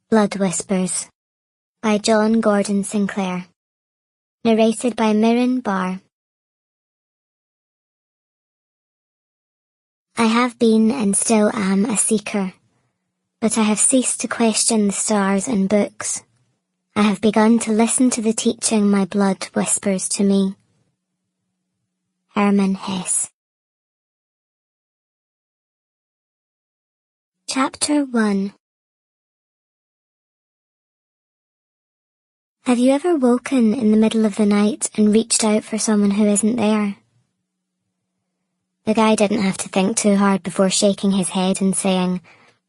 Blood Whispers by John Gordon Sinclair. Narrated by Mirin, Barr. I have been and still am a seeker, but I have ceased to question the stars and books. I have begun to listen to the teaching my blood whispers to me. Hermann Hesse. Chapter 1. Have you ever woken in the middle of the night and reached out for someone who isn't there? The guy didn't have to think too hard before shaking his head and saying,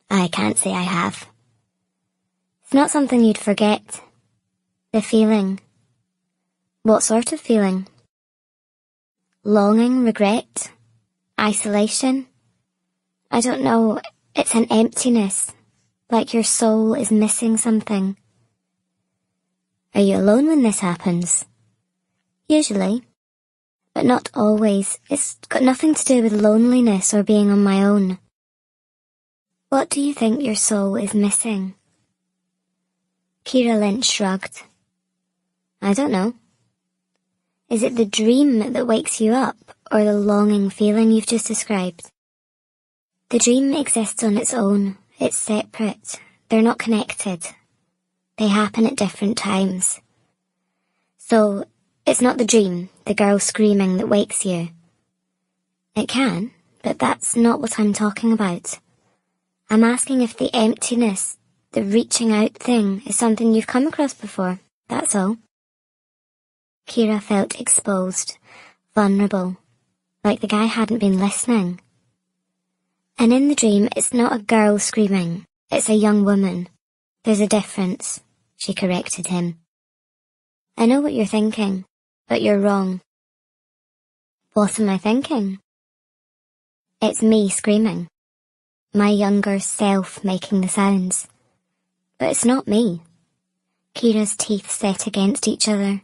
"I can't say I have." It's not something you'd forget. The feeling. What sort of feeling? Longing, regret, isolation? I don't know. It's an emptiness, like your soul is missing something. Are you alone when this happens? Usually, but not always. It's got nothing to do with loneliness or being on my own. What do you think your soul is missing? Kira Lynch shrugged. I don't know. Is it the dream that wakes you up, or the longing feeling you've just described? The dream exists on its own. It's separate. They're not connected. They happen at different times. So, it's not the dream, the girl screaming, that wakes you. It can, but that's not what I'm talking about. I'm asking if the emptiness, the reaching out thing, is something you've come across before. That's all. Kira felt exposed, vulnerable, like the guy hadn't been listening. And in the dream, it's not a girl screaming, it's a young woman. There's a difference, she corrected him. I know what you're thinking, but you're wrong. What am I thinking? It's me screaming. My younger self making the sounds. But it's not me. Kira's teeth set against each other.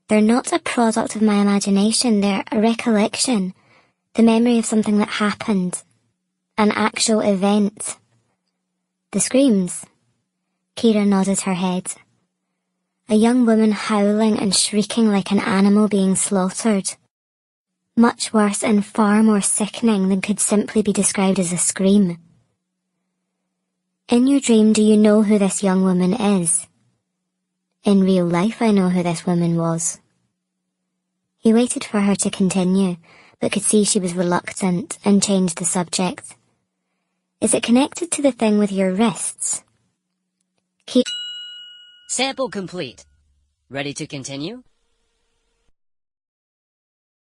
They're not a product of my imagination, they're a recollection, the memory of something that happened. An actual event. The screams. Kira nodded her head. A young woman howling and shrieking like an animal being slaughtered. Much worse and far more sickening than could simply be described as a scream. In your dream, do you know who this young woman is? In real life, I know who this woman was. He waited for her to continue, but could see she was reluctant and changed the subject. Is it connected to the thing with your wrists? Sample complete. Ready to continue?